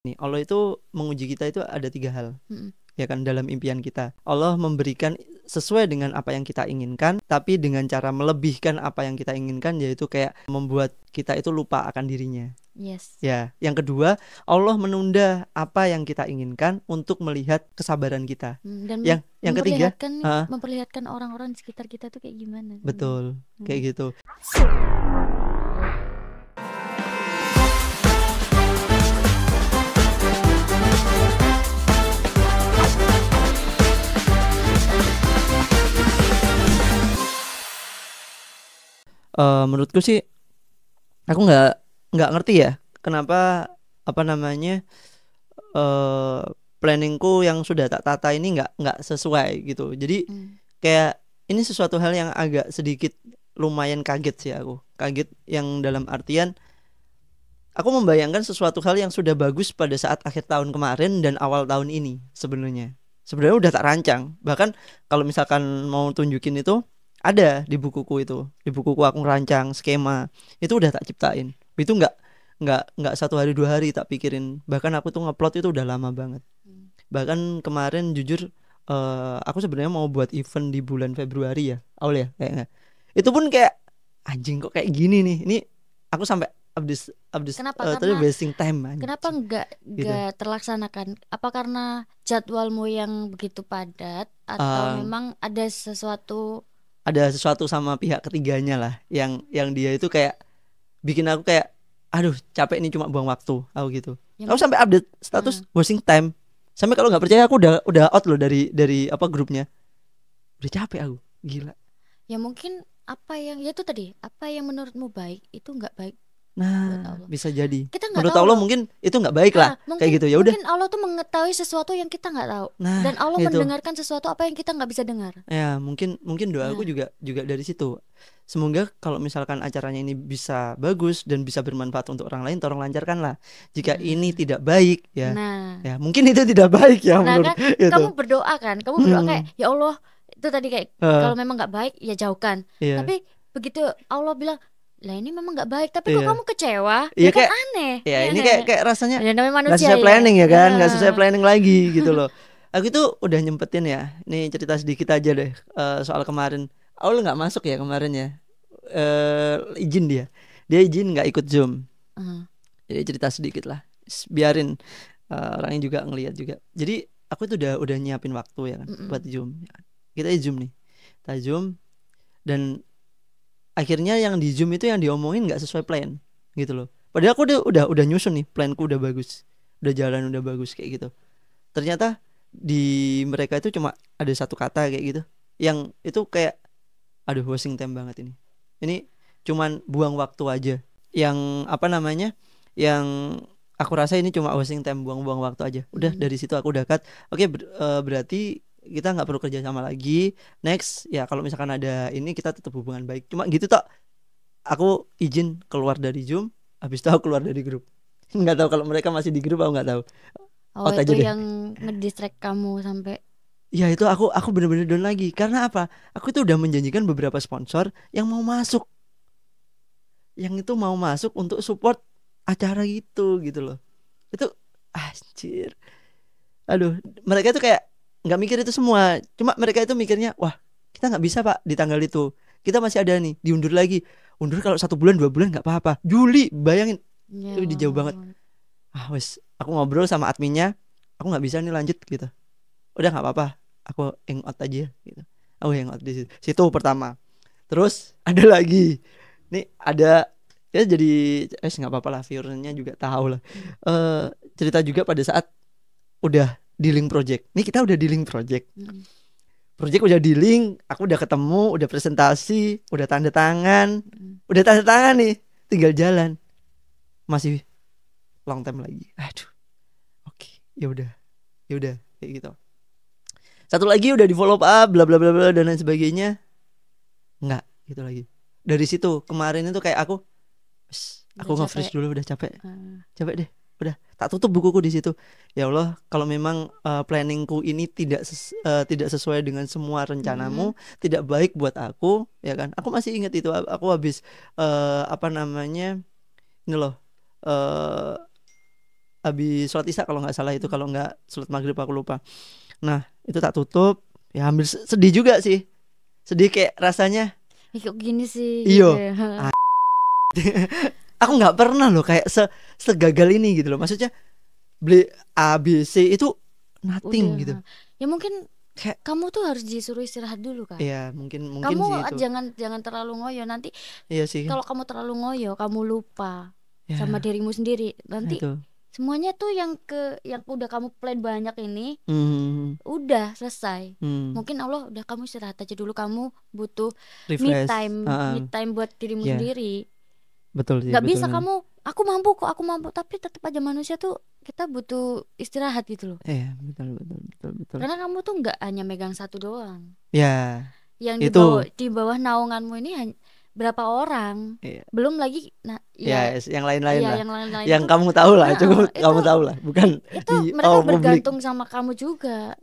Nih, Allah itu menguji kita itu ada 3 hal, Mm-mm. ya kan, dalam impian kita. Allah memberikan sesuai dengan apa yang kita inginkan, tapi dengan cara melebihkan apa yang kita inginkan, yaitu kayak membuat kita itu lupa akan dirinya. Yes. Ya, yang kedua, Allah menunda apa yang kita inginkan untuk melihat kesabaran kita. Dan Yang ketiga, memperlihatkan orang-orang di sekitar kita tuh kayak gimana. betul, kayak gitu. Menurutku sih, aku nggak ngerti ya kenapa apa namanya planningku yang sudah tak tata ini nggak sesuai gitu. Jadi kayak ini sesuatu hal yang agak sedikit lumayan kaget sih aku. Kaget yang dalam artian aku membayangkan sesuatu hal yang sudah bagus pada saat akhir tahun kemarin dan awal tahun ini sebenarnya. Sebenarnya udah tak rancang. Bahkan kalau misalkan mau tunjukin itu ada di bukuku itu. Di bukuku aku ngerancang skema. Itu udah tak ciptain. Itu nggak 1 hari 2 hari tak pikirin. Bahkan aku tuh ngupload itu udah lama banget. Bahkan kemarin jujur aku sebenarnya mau buat event di bulan Februari ya. Awal ya kayaknya. Itu pun kayak anjing kok kayak gini nih. Ini aku sampai abis Kenapa? tadi Karena wasting time anjing. kenapa nggak Gitu. terlaksanakan? Apa karena jadwalmu yang begitu padat atau memang ada sesuatu sama pihak ketiganya lah yang dia itu kayak bikin aku kayak aduh capek ini cuma buang waktu aku gitu. Aku sampai update status wasting time. Sampai kalau nggak percaya aku udah out loh dari apa grupnya. Udah capek aku, gila. Ya mungkin apa yang menurutmu baik itu nggak baik. Nah, bisa jadi. Kita Menurut Allah mungkin itu nggak baik lah, kayak gitu. Ya udah. Mungkin Allah tuh mengetahui sesuatu yang kita nggak tahu, dan Allah gitu. mendengarkan sesuatu apa yang kita nggak bisa dengar. Ya mungkin doaku juga dari situ. Semoga kalau misalkan acaranya ini bisa bagus dan bisa bermanfaat untuk orang lain, tolong lancarkanlah. Jika ini tidak baik ya, ya mungkin itu tidak baik ya menurut kan, itu. Kamu berdoa kayak ya Allah itu tadi kayak kalau memang nggak baik ya jauhkan. Tapi begitu Allah bilang lah ini memang nggak baik, tapi kok kamu kecewa? Ya kan aneh. Ya ini kayak rasanya nggak sesuai planning ya kan, nggak sesuai planning lagi gitu loh. Aku itu udah nyempetin ya. Nih cerita sedikit aja deh soal kemarin. Aul nggak masuk ya kemarin ya. Izin dia izin nggak ikut Zoom. Jadi cerita sedikit lah. Biarin orangnya juga ngelihat juga. Jadi aku tuh udah nyiapin waktu ya kan buat Zoom. Kita Zoom nih. Kita Zoom dan akhirnya yang di Zoom itu yang diomongin nggak sesuai plan gitu loh. Padahal aku udah nyusun nih, planku udah bagus, udah jalan udah bagus kayak gitu. Ternyata di mereka itu cuma ada satu kata kayak gitu, yang itu kayak aduh wasting time banget ini. Ini cuman buang waktu aja. Yang apa namanya? Yang aku rasa ini cuma wasting time, buang-buang waktu aja. Udah dari situ aku udah cut. Oke, berarti kita nggak perlu kerja sama lagi. Next ya kalau misalkan ada ini kita tetap hubungan baik. Cuma gitu tok. Aku izin keluar dari Zoom. Habis itu aku keluar dari grup. Nggak tahu kalau mereka masih di grup, aku nggak tahu. Itu yang ngedistract kamu sampai. Ya itu aku bener-bener down lagi. Karena apa? Aku itu udah menjanjikan beberapa sponsor yang mau masuk. Yang itu mau masuk untuk support acara gitu loh. Itu anjir. Aduh, mereka itu kayak nggak mikir itu semua, cuma mereka itu mikirnya wah kita nggak bisa pak di tanggal itu, kita masih ada nih, diundur lagi. Undur kalau 1 bulan 2 bulan nggak apa-apa, Juli bayangin itu jauh banget. Wes aku ngobrol sama adminnya, aku nggak bisa nih lanjut gitu, udah nggak apa-apa aku hangout aja gitu. Aku hangout di situ pertama. Terus ada lagi nih, ada ya jadi nggak apa-apa lah, viewernya juga tahu lah. Cerita juga pada saat udah di link project. Nih kita udah di link project. Project udah di link, aku udah ketemu, udah presentasi, udah tanda tangan. Udah tanda tangan nih, tinggal jalan. Masih long time lagi. Aduh. Oke, ya udah kayak gitu. Satu lagi udah di follow up bla bla bla bla dan lain sebagainya. Enggak, gitu lagi. Dari situ kemarin itu kayak aku nge-freeze dulu, udah capek. Capek deh. Udah tak tutup bukuku di situ. Ya Allah, kalau memang planningku ini tidak sesuai dengan semua rencanamu, tidak baik buat aku, ya kan? Aku masih ingat itu. Aku habis apa namanya ini loh, habis sholat isya kalau nggak salah itu, kalau nggak sholat maghrib aku lupa. Nah itu tak tutup, ya hampir sedih juga sih, sedih kayak rasanya kok gini sih iyo gitu ya. Aku nggak pernah loh kayak segagal ini gitu loh, maksudnya beli ABC itu nothing Udah. gitu Ya mungkin kayak kamu tuh harus disuruh istirahat dulu kan. Iya mungkin Kamu sih itu. jangan terlalu ngoyo nanti. Iya sih. Kalau kamu terlalu ngoyo, kamu lupa ya, sama dirimu sendiri. Nanti itu. Semuanya tuh yang udah kamu plan banyak ini udah selesai. Mungkin Allah udah, kamu istirahat aja dulu, kamu butuh refresh, me time buat dirimu sendiri. Betul sih. Gak bisa kamu aku mampu tapi tetap aja manusia tuh kita butuh istirahat gitu loh. Iya betul. Karena kamu tuh nggak hanya megang satu doang. Ya. Yang di bawah naunganmu ini berapa orang? Iya. Belum lagi yang lain-lain lah. Yang lain-lain yang itu, kamu tahu lah, cukup kamu tahu lah, bukan itu mereka bergantung sama kamu juga.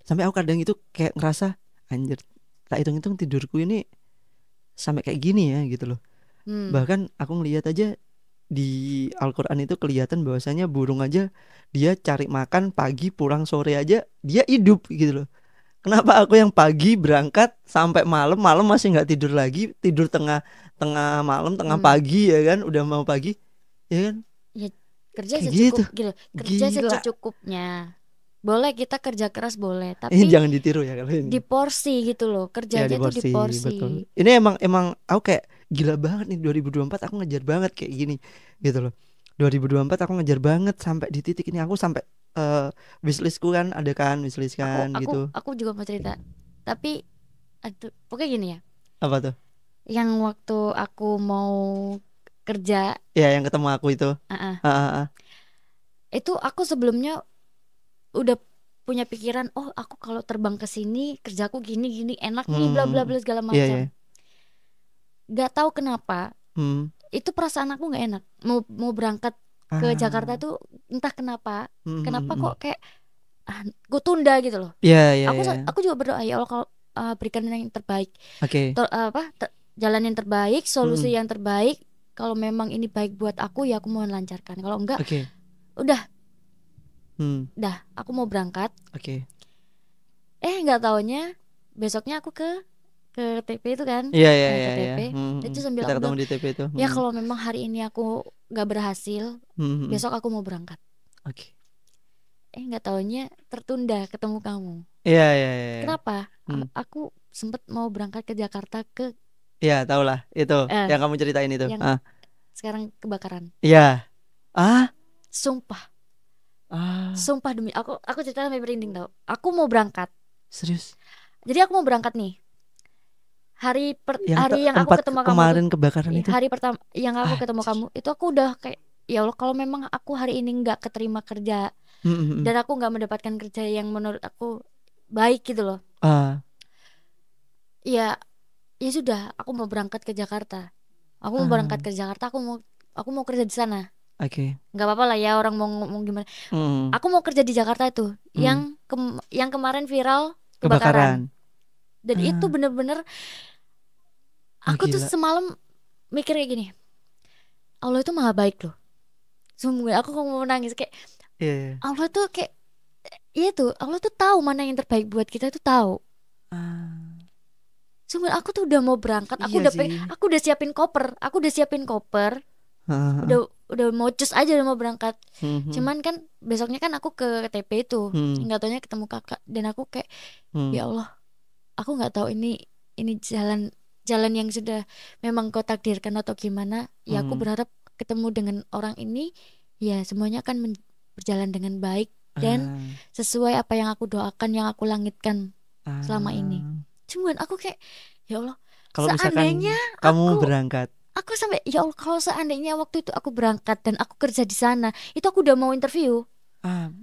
Sampai aku kadang itu kayak ngerasa anjir, tak hitung-hitung tidurku ini sampai kayak gini ya gitu loh. Bahkan aku ngelihat aja di Al-Quran itu kelihatan bahwasanya burung aja dia cari makan pagi pulang sore aja dia hidup gitu loh. Kenapa aku yang pagi berangkat sampai malam masih nggak tidur lagi, tidur tengah malam tengah pagi ya kan, udah mau pagi ya kan ya, kerja secukup gitu. Kerja secukupnya. Boleh kita kerja keras boleh, tapi jangan ditiru ya kalau ini. Di porsi gitu loh, kerjanya tuh di porsi. Betul. Ini emang aku kayak gila banget nih, 2024 aku ngejar banget kayak gini gitu loh. 2024 aku ngejar banget sampai di titik ini, aku sampai wishlistku kan ada kan, wishlist kan gitu. Aku juga mau cerita. Tapi pokoknya gini ya. Apa tuh? Yang waktu aku mau kerja. Ya yang ketemu aku itu. Itu aku sebelumnya udah punya pikiran, oh aku kalau terbang ke sini kerjaku gini enak nih bla bla bla segala macam. Gak tahu kenapa. Itu perasaan aku nggak enak. Mau berangkat ke Jakarta tuh entah kenapa kok kayak gue tunda gitu loh. Aku juga berdoa, ya Allah kalau berikan yang terbaik. Jalan yang terbaik, solusi yang terbaik. Kalau memang ini baik buat aku ya aku mau lancarkan. Kalau enggak, udah aku mau berangkat. Nggak taunya besoknya aku ke TP itu kan. Ke TP. Itu sambil kita ketemu di TP itu. Ya kalau memang hari ini aku nggak berhasil, besok aku mau berangkat. Nggak taunya tertunda ketemu kamu. Iya. Kenapa? Aku sempet mau berangkat ke Jakarta ke. Iya, tau lah itu yang kamu ceritain itu. Yang sekarang kebakaran. Iya. Sumpah. Sumpah demi aku cerita sampai merinding tau. Aku mau berangkat. Serius? Jadi aku mau berangkat nih. Hari yang aku ketemu kamu kemarin kebakaran itu. Hari pertama yang aku ketemu kamu itu aku udah kayak, ya Allah kalau memang aku hari ini nggak keterima kerja dan aku nggak mendapatkan kerja yang menurut aku baik gitu loh. Ya sudah, aku mau berangkat ke Jakarta. Aku mau berangkat ke Jakarta. Aku mau kerja di sana. Nggak apa-apa lah ya orang mau ngomong gimana. Aku mau kerja di Jakarta itu yang kemarin viral kebakaran. Dan itu bener-bener aku tuh semalam mikir kayak gini, Allah itu maha baik loh. Sungguh aku mau nangis kayak Allah tuh kayak Allah tuh tahu mana yang terbaik buat kita, itu tahu. Sungguh aku tuh udah mau berangkat, aku udah siapin koper, udah mau cus aja udah mau berangkat. Cuman kan besoknya kan aku ke TP itu, nggak taunya ketemu kakak dan aku kayak ya Allah, aku nggak tahu ini jalan yang sudah memang kau takdirkan atau gimana. Ya aku berharap ketemu dengan orang ini ya semuanya akan berjalan dengan baik dan sesuai apa yang aku doakan, yang aku langitkan selama ini. Cuman aku kayak ya Allah, kalau seandainya kamu berangkat, aku sampai ya Allah, kalau seandainya waktu itu aku berangkat dan aku kerja di sana, itu aku udah mau interview.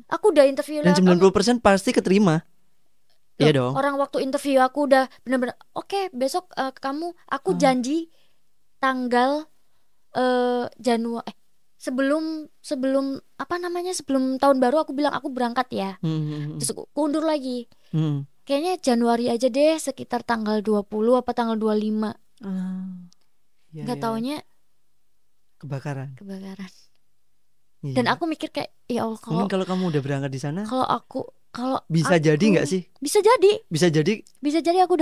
Aku udah interview dan 90% pasti keterima. Iya dong. Orang waktu interview aku udah bener-bener oke, besok kamu, aku janji tanggal Januari sebelum apa namanya, sebelum tahun baru aku bilang aku berangkat ya. Terus aku undur lagi. Kayaknya Januari aja deh, sekitar tanggal 20 apa tanggal 25. Enggak taunya kebakaran. Dan aku mikir kayak ya Allah, mungkin kalau kamu udah berangkat di sana, kalau bisa jadi nggak sih? Bisa jadi aku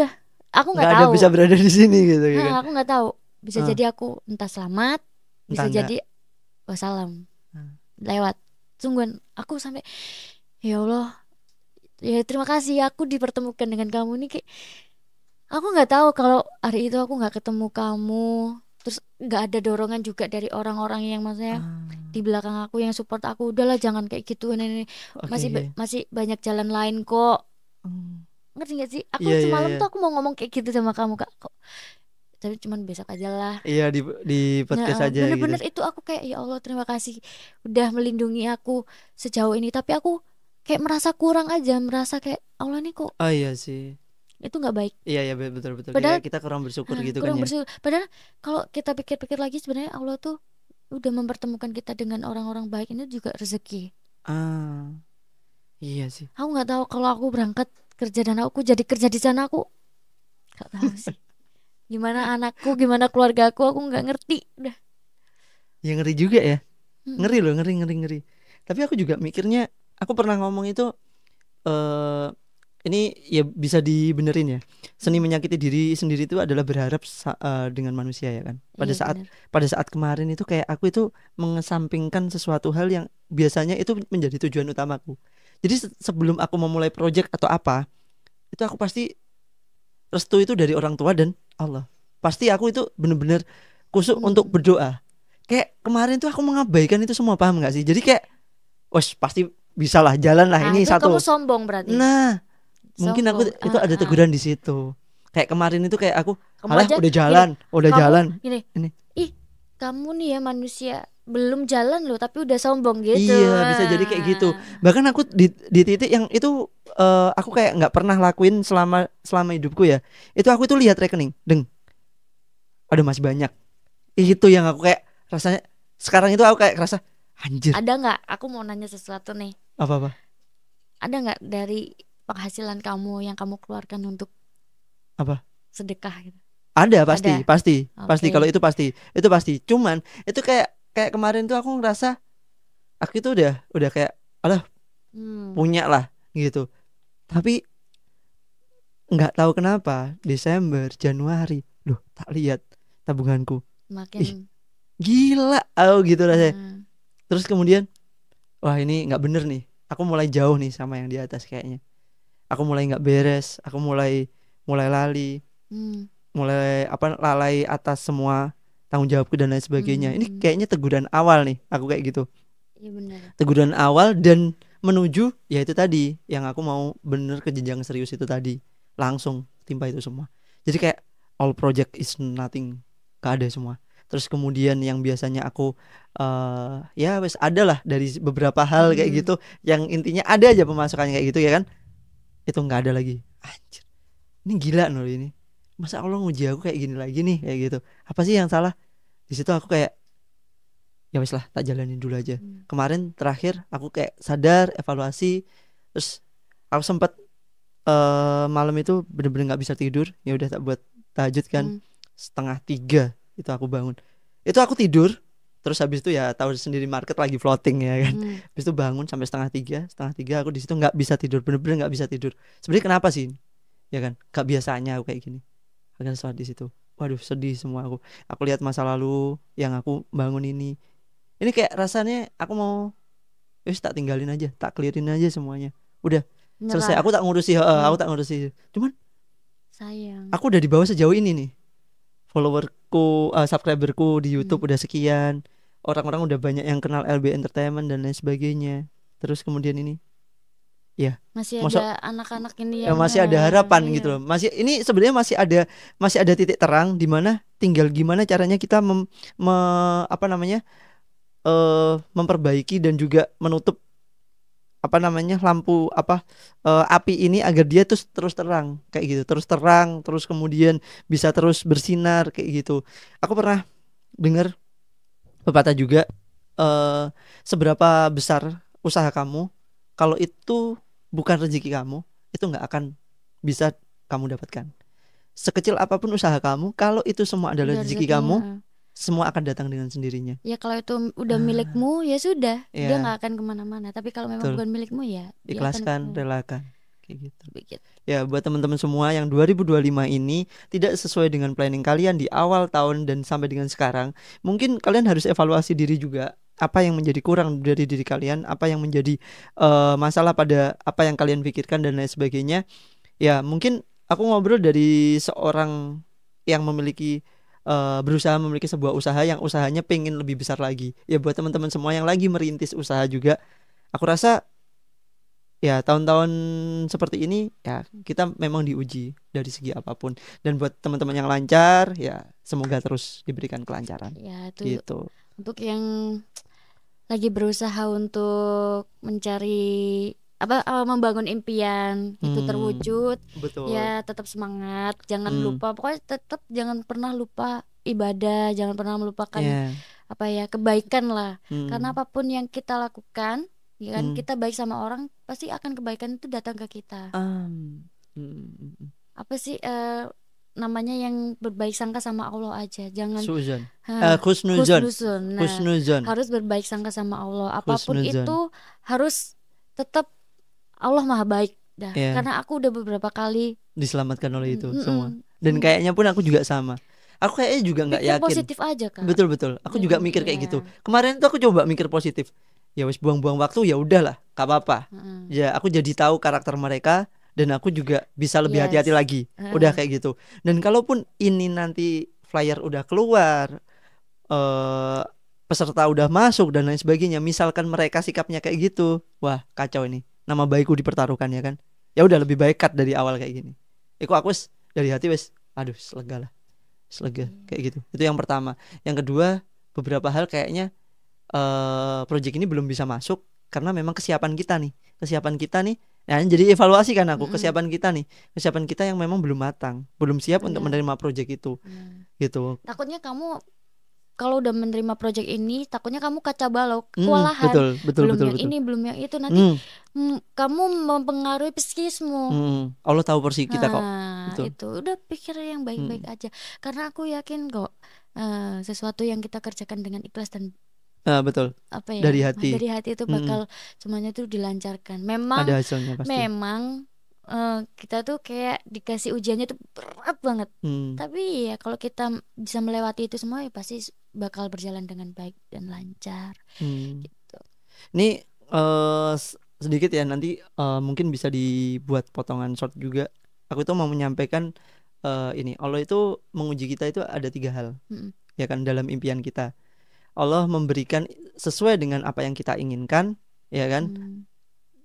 nggak tahu. Ada bisa berada di sini gitu kan. Aku nggak tahu. Bisa jadi aku entah selamat, bisa jadi wassalam, lewat. Sungguhan aku sampai ya Allah, ya terima kasih aku dipertemukan dengan kamu nih. Kayak aku nggak tahu kalau hari itu aku nggak ketemu kamu, terus nggak ada dorongan juga dari orang-orang yang maksudnya di belakang aku yang support aku, udahlah jangan kayak gitu, ini masih banyak jalan lain kok. Ngerti gak sih? Aku semalam tuh aku mau ngomong kayak gitu sama kamu, Kak, kok tapi cuman besok aja lah. Iya, di podcast aja bener-bener gitu. Itu aku kayak ya Allah terima kasih udah melindungi aku sejauh ini, tapi aku kayak merasa kurang aja, merasa kayak Allah nih kok. Oh iya sih, itu nggak baik. Iya betul. Padahal kita kurang bersyukur gitu kurang kan bersyukur. Padahal kalau kita pikir-pikir lagi sebenarnya Allah tuh udah mempertemukan kita dengan orang-orang baik, ini juga rezeki. Iya sih. Aku nggak tahu kalau aku berangkat kerja dan aku jadi kerja di sana, aku nggak tahu sih. Gimana anakku, gimana keluarga aku nggak ngerti udah. Ya ngeri juga ya. Ngeri loh, ngeri. Tapi aku juga mikirnya, aku pernah ngomong itu ini ya bisa dibenerin ya. Seni menyakiti diri sendiri itu adalah berharap dengan manusia ya kan. Pada saat kemarin itu kayak aku itu mengesampingkan sesuatu hal yang biasanya itu menjadi tujuan utamaku. Jadi sebelum aku memulai project atau apa, itu aku pasti restu itu dari orang tua dan Allah. Pasti aku itu bener-bener kusuk untuk berdoa. Kayak kemarin tuh aku mengabaikan itu semua, paham gak sih? Jadi kayak wes pasti bisa lah, jalan lah, ini itu satu. Kamu sombong berarti. Nah, mungkin aku itu ada teguran di situ. Kayak kemarin itu kayak aku, alah udah jalan. Ini. Ih, kamu nih ya manusia belum jalan loh tapi udah sombong gitu. Iya, bisa jadi kayak gitu. Bahkan aku di titik yang itu aku kayak nggak pernah lakuin selama hidupku ya. Itu aku tuh lihat rekening, ada masih banyak. Itu yang aku kayak rasanya sekarang itu aku kayak rasa anjir. Ada nggak? Aku mau nanya sesuatu nih. Apa? Ada nggak dari penghasilan kamu yang kamu keluarkan untuk apa? Sedekah gitu? Ada, pasti. Kalau itu pasti. Cuman itu kayak kemarin tuh aku ngerasa aku itu udah kayak alah punya lah gitu. Tapi nggak tahu kenapa Desember, Januari, loh tak lihat tabunganku makin gila, gitu rasanya. Terus kemudian wah ini nggak bener nih, aku mulai jauh nih sama yang di atas kayaknya. Aku mulai nggak beres, aku mulai lali, mulai lalai atas semua tanggung jawabku dan lain sebagainya. Ini kayaknya teguran awal nih, aku kayak gitu. Iya benar. Teguran awal dan menuju ya itu tadi yang aku mau bener ke jenjang serius itu tadi, langsung timpa itu semua. Jadi kayak all project is nothing, gak ada semua. Terus kemudian yang biasanya aku ya wes ada lah dari beberapa hal kayak gitu, yang intinya ada aja pemasukannya kayak gitu ya kan, itu nggak ada lagi. Anjir, ini gila loh ini, masa Allah nguji aku kayak gini lagi nih, kayak gitu. Apa sih yang salah? Di situ aku kayak ya wes lah, tak jalanin dulu aja. Kemarin terakhir aku kayak sadar, evaluasi, terus aku sempat malam itu bener-bener nggak bisa tidur. Ya udah tak buat tahajud kan, 2:30 itu aku bangun. Itu aku tidur, terus habis itu ya tahu sendiri market lagi floating ya kan. Habis itu bangun sampai 2:30 aku di situ nggak bisa tidur, bener-bener nggak bisa tidur. Sebenarnya kenapa sih? Ya kan, gak biasanya aku kayak gini. Akan saat di situ, waduh sedih semua aku. Aku lihat masa lalu yang aku bangun ini kayak rasanya aku mau tak tinggalin aja, tak clearin aja semuanya. Udah selesai, aku tak ngurusi, aku tak ngurusi. Cuman sayang, aku udah di bawah sejauh ini nih. Followerku, subscriberku di YouTube udah sekian. Orang-orang udah banyak yang kenal LB Entertainment dan lain sebagainya. Terus kemudian ini ya masih ada anak-anak ini yang masih ada harapan gitu loh. Masih ini sebenarnya masih ada titik terang di mana tinggal gimana caranya kita memperbaiki dan juga menutup lampu api ini agar dia terus terang kayak gitu, terus kemudian bisa terus bersinar kayak gitu. Aku pernah dengar pepatah juga, seberapa besar usaha kamu, kalau itu bukan rezeki kamu, itu nggak akan bisa kamu dapatkan. Sekecil apapun usaha kamu, kalau itu semua adalah rezeki kamu, semua akan datang dengan sendirinya. Ya kalau itu udah milikmu ya sudah, dia ya. nggak akan kemana-mana. Tapi kalau memang bukan milikmu ya ikhlaskan, relakan, kayak gitu. Begitu. Ya buat teman-teman semua yang 2025 ini tidak sesuai dengan planning kalian di awal tahun dan sampai dengan sekarang, mungkin kalian harus evaluasi diri juga. Apa yang menjadi kurang dari diri kalian, apa yang menjadi masalah pada apa yang kalian pikirkan dan lain sebagainya. Ya mungkin aku ngobrol dari seorang yang memiliki berusaha memiliki sebuah usaha yang usahanya pengen lebih besar lagi. Ya buat teman-teman semua yang lagi merintis usaha juga, aku rasa ya tahun-tahun seperti ini ya kita memang diuji dari segi apapun. Dan buat teman-teman yang lancar ya semoga terus diberikan kelancaran. Ya itu gitu. Untuk yang lagi berusaha untuk mencari membangun impian itu terwujud. Betul. Ya tetap semangat, jangan lupa, pokoknya tetap jangan pernah lupa ibadah, jangan pernah melupakan kebaikan lah. Karena apapun yang kita lakukan ya kan, kita baik sama orang pasti akan kebaikan itu datang ke kita. Apa sih namanya, yang berbaik sangka sama Allah aja, jangan khusnuzon. Harus berbaik sangka sama Allah. Apapun itu harus tetap Allah maha baik dah. Karena aku udah beberapa kali diselamatkan oleh itu semua. Dan kayaknya pun aku juga sama. Aku kayaknya juga nggak yakin. Positif aja kan. Betul. Aku juga mikir kayak gitu. Kemarin tuh aku coba mikir positif. Ya wis buang-buang waktu ya udahlah, gak apa-apa. Ya aku jadi tahu karakter mereka dan aku juga bisa lebih hati-hati lagi. Udah kayak gitu. Dan kalaupun ini nanti flyer udah keluar, peserta udah masuk dan lain sebagainya, misalkan mereka sikapnya kayak gitu, wah kacau ini. Nama baikku dipertaruhkan ya kan. Ya udah lebih baik cut dari awal kayak gini. Aku dari hati wes, aduh selega kayak gitu. Itu yang pertama. Yang kedua, beberapa hal kayaknya project ini belum bisa masuk karena memang kesiapan kita nih. Nah, jadi evaluasi kan aku, kesiapan kita yang memang belum matang, belum siap untuk menerima project itu. Gitu. Takutnya kamu kalau udah menerima project ini, takutnya kamu kaca balau, kewalahan. Belum ini, belum yang itu, nanti kamu mempengaruhi psikismu. Allah tahu porsi kita kok. Itu udah pikir yang baik-baik aja. Karena aku yakin kok sesuatu yang kita kerjakan dengan ikhlas dan dari hati itu bakal semuanya tuh dilancarkan. Memang ada hasilnya pasti. Memang kita tuh kayak dikasih ujiannya tuh berat banget. Tapi ya kalau kita bisa melewati itu semua ya pasti bakal berjalan dengan baik dan lancar. Gitu. Ini sedikit ya, nanti mungkin bisa dibuat potongan short juga. Aku tuh mau menyampaikan ini, Allah itu menguji kita itu ada 3 hal. Ya kan, dalam impian kita. Allah memberikan sesuai dengan apa yang kita inginkan, ya kan?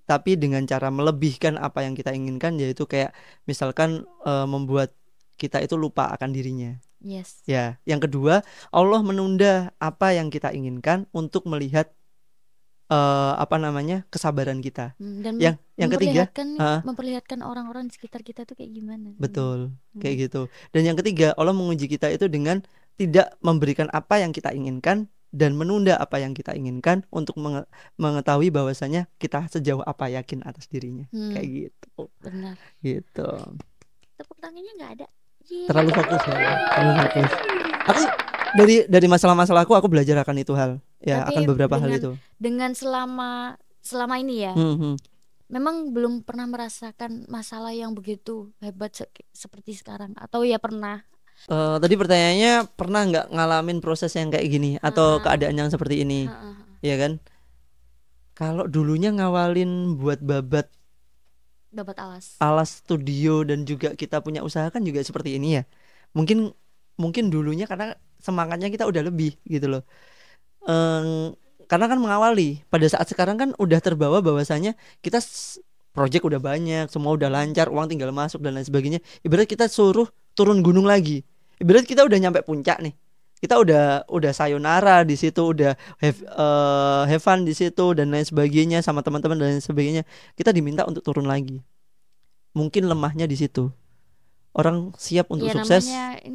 Tapi dengan cara melebihkan apa yang kita inginkan, yaitu kayak misalkan membuat kita itu lupa akan dirinya. Yes. Ya, yang kedua, Allah menunda apa yang kita inginkan untuk melihat kesabaran kita. Dan yang ketiga, memperlihatkan orang-orang di sekitar kita tuh kayak gimana. Betul, kayak gitu. Dan yang ketiga, Allah menguji kita itu dengan tidak memberikan apa yang kita inginkan dan menunda apa yang kita inginkan untuk mengetahui bahwasanya kita sejauh apa yakin atas dirinya. Kayak gitu. Benar. Gitu. Tepuk tangannya nggak ada. Terlalu fokus ya. Aku dari masalah-masalahku aku belajar akan itu hal. Ya, akan beberapa hal itu. Dengan selama ini ya. Memang belum pernah merasakan masalah yang begitu hebat seperti sekarang, atau ya pernah? Tadi pertanyaannya pernah nggak ngalamin proses yang kayak gini atau keadaan yang seperti ini, ya kan? Kalau dulunya ngawalin buat babat alas studio dan juga kita punya usaha kan juga seperti ini ya. Mungkin dulunya karena semangatnya kita udah lebih gitu loh. Karena kan mengawali, pada saat sekarang kan udah terbawa bahwasanya kita project udah banyak, semua udah lancar, uang tinggal masuk dan lain sebagainya. Ibarat kita suruh turun gunung lagi. Ibarat kita udah nyampe puncak nih. Kita udah sayonara di situ, udah have fun di situ dan lain sebagainya sama teman-teman dan lain sebagainya. Kita diminta untuk turun lagi. Mungkin lemahnya di situ. Orang siap untuk sukses,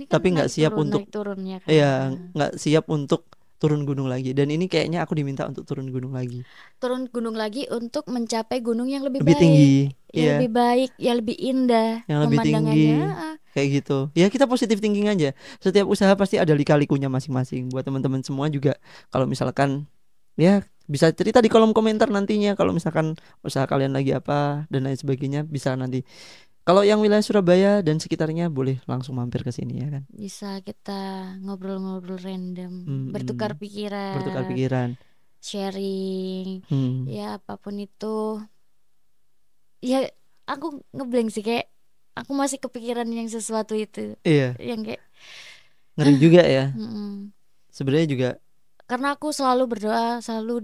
tapi nggak siap untuk turunnya kan. Nggak siap untuk turun gunung lagi. Dan ini kayaknya aku diminta untuk turun gunung lagi. Turun gunung lagi untuk mencapai gunung yang lebih tinggi, yang lebih baik, yang lebih indah, yang lebih tinggi. Kayak gitu. Ya kita positif thinking aja. Setiap usaha pasti ada lika-likunya masing-masing. Buat teman-teman semua juga, kalau misalkan ya bisa cerita di kolom komentar nantinya kalau misalkan usaha kalian lagi apa dan lain sebagainya, bisa nanti. Kalau yang wilayah Surabaya dan sekitarnya boleh langsung mampir ke sini ya kan. Bisa kita ngobrol-ngobrol random, bertukar pikiran, sharing, ya apapun itu. Ya aku ngeblank sih, kayak aku masih kepikiran yang sesuatu itu. Iya. Yang kayak ngeri juga ya. Sebenarnya juga karena aku selalu berdoa, selalu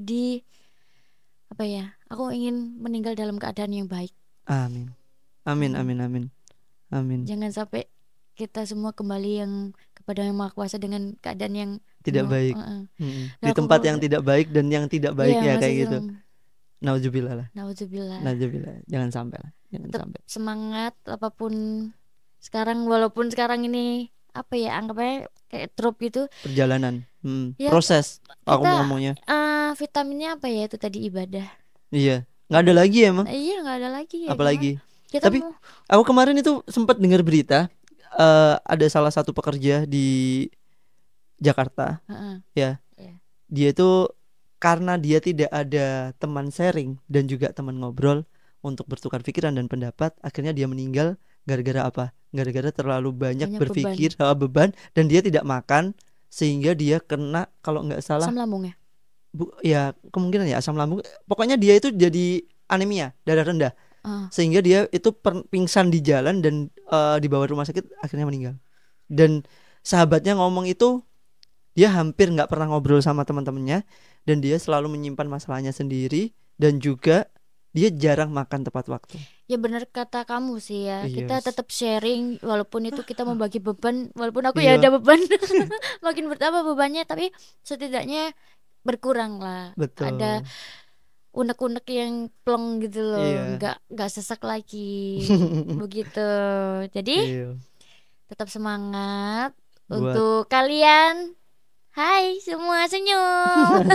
apa ya, aku ingin meninggal dalam keadaan yang baik. Amin. Amin. Jangan sampai kita semua kembali yang kepada Yang Maha Kuasa dengan keadaan yang tidak baik. Di tempat yang tidak baik dan yang tidak baik ya kayak gitu. Nauzubillah. Jangan sampai lah. Tetap semangat apapun sekarang, walaupun sekarang ini apa ya, anggapnya kayak drop gitu. Perjalanan. Ya, proses. Aku ngomongnya. Vitaminnya apa ya, itu tadi ibadah. Iya. Nggak ada lagi ya, emang? Iya, nggak ada lagi ya. Apalagi. Tapi aku kemarin itu sempat dengar berita, ada salah satu pekerja di Jakarta, ya. Dia itu karena dia tidak ada teman sharing dan juga teman ngobrol untuk bertukar pikiran dan pendapat, akhirnya dia meninggal gara-gara apa? Gara-gara terlalu banyak berpikir, beban, dan dia tidak makan sehingga dia kena, kalau nggak salah, asam lambung ya. Ya kemungkinan ya asam lambung. Pokoknya dia itu jadi anemia, darah rendah. Sehingga dia itu pingsan di jalan dan dibawa rumah sakit, akhirnya meninggal. Dan sahabatnya ngomong itu dia hampir nggak pernah ngobrol sama teman-temannya, dan dia selalu menyimpan masalahnya sendiri, dan juga dia jarang makan tepat waktu. Ya benar kata kamu sih ya. Kita tetap sharing, walaupun itu kita membagi beban. Walaupun aku ya ada beban makin bertambah bebannya, tapi setidaknya berkurang lah. Betul. Ada unek-unek yang plong gitu loh, nggak sesak lagi. Begitu. Jadi tetap semangat untuk kalian. Hai semua, senyum.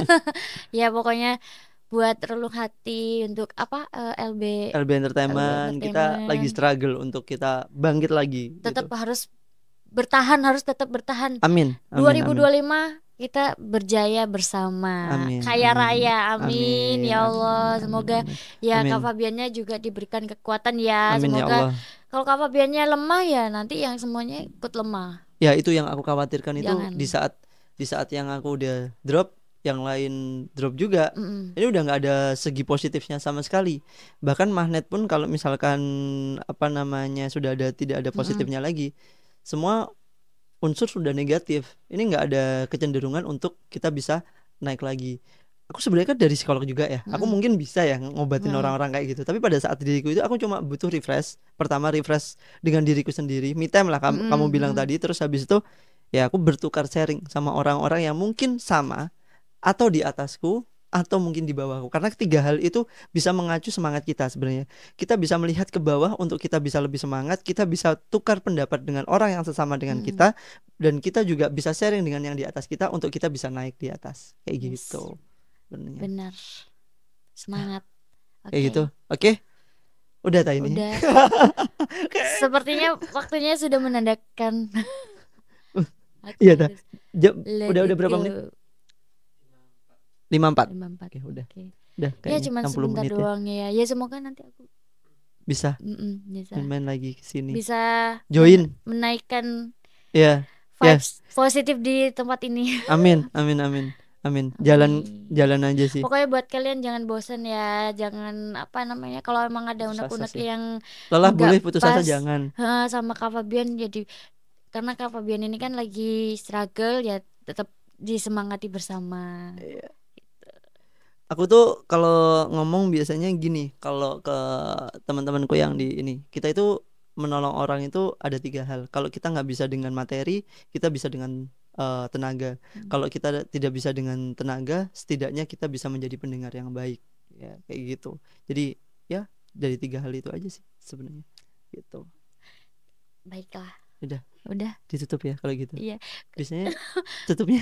Ya pokoknya buat relung hati untuk apa, LB Entertainment. Kita lagi struggle untuk kita bangkit lagi. Tetap gitu. Harus bertahan, harus tetap bertahan. Amin. 2025 kita berjaya bersama. Kaya raya, amin. Ya Allah, semoga ya Kak Fabiannya juga diberikan kekuatan ya. Amin, semoga ya Allah. Kalau Kak Fabiannya lemah ya nanti yang semuanya ikut lemah. Ya itu yang aku khawatirkan. Jangan. Itu di saat yang aku udah drop, yang lain drop juga. Ini udah nggak ada segi positifnya sama sekali. Bahkan magnet pun kalau misalkan sudah tidak ada positifnya lagi, semua unsur sudah negatif. Ini nggak ada kecenderungan untuk kita bisa naik lagi. Aku sebenarnya kan dari psikolog juga ya. Aku mungkin bisa ya ngobatin orang-orang kayak gitu. Tapi pada saat diriku itu aku cuma butuh refresh. Pertama refresh dengan diriku sendiri, me time lah kamu bilang tadi. Terus habis itu ya aku bertukar sharing sama orang-orang yang mungkin sama atau di atasku atau mungkin di bawahku. Karena ketiga hal itu bisa mengacu semangat kita sebenarnya. Kita bisa melihat ke bawah untuk kita bisa lebih semangat. Kita bisa tukar pendapat dengan orang yang sesama dengan kita. Dan kita juga bisa sharing dengan yang di atas kita untuk kita bisa naik di atas. Kayak gitu. Benar. Semangat. Kayak gitu. Oke. Udah tak ini? Udah. Sepertinya waktunya sudah menandakan. Iya dah. Udah berapa menit? 54. Oke, udah. Udah ya cuma sebentar doang ya. Ya semoga nanti aku bisa bisa main lagi ke sini. Bisa join menaikkan vibes positif di tempat ini. Amin. Jalan aja sih. Pokoknya buat kalian jangan bosan ya. Jangan kalau emang ada unek-unek yang lelah boleh putus asa jangan. Sama Kak Fabian, jadi karena Kak Fabian ini kan lagi struggle ya, tetap disemangati bersama. Iya. Aku tuh kalau ngomong biasanya gini, kalau ke teman-temanku yang di ini, kita itu menolong orang itu ada 3 hal. Kalau kita nggak bisa dengan materi, kita bisa dengan tenaga. Kalau kita tidak bisa dengan tenaga, setidaknya kita bisa menjadi pendengar yang baik. Ya kayak gitu. Jadi ya dari 3 hal itu aja sih sebenarnya. Gitu. Baiklah. Udah ditutup ya kalau gitu. Iya. Biasanya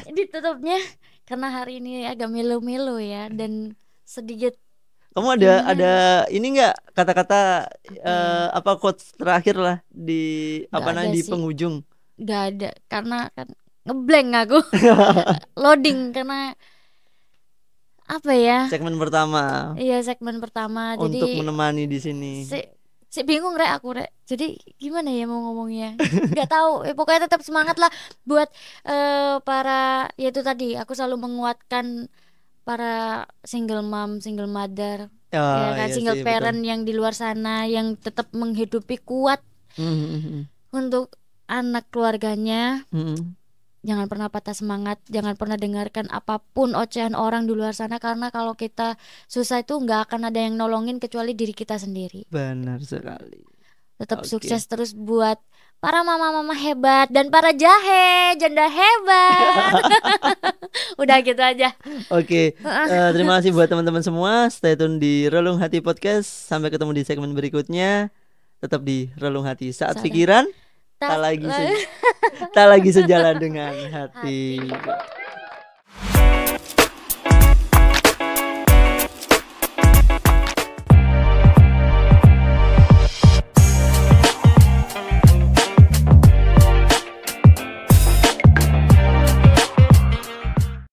ditutupnya karena hari ini agak melo-melo ya, dan sedikit Kamu ada ini nggak kata-kata apa quotes terakhir lah di di penghujung? Gak ada, karena kan ngeblank aku. Loading karena apa ya? Segmen pertama. Iya, segmen pertama. Untuk jadi menemani di sini. Si bingung aku jadi gimana ya mau ngomongnya, nggak tahu. Pokoknya tetap semangat lah buat para, yaitu tadi aku selalu menguatkan para single mom, single mother, ya kan, single parent betul. Yang di luar sana yang tetap menghidupi kuat untuk anak keluarganya. Jangan pernah patah semangat, jangan pernah dengarkan apapun ocehan orang di luar sana, karena kalau kita susah itu nggak akan ada yang nolongin kecuali diri kita sendiri. Benar sekali. Tetap sukses terus buat para mama-mama hebat dan para jahe janda hebat. Udah gitu aja. Oke. Terima kasih buat teman-teman semua. Stay tune di Relung Hati Podcast. Sampai ketemu di segmen berikutnya. Tetap di Relung Hati. Saat pikiran tak lagi sejalan dengan hati.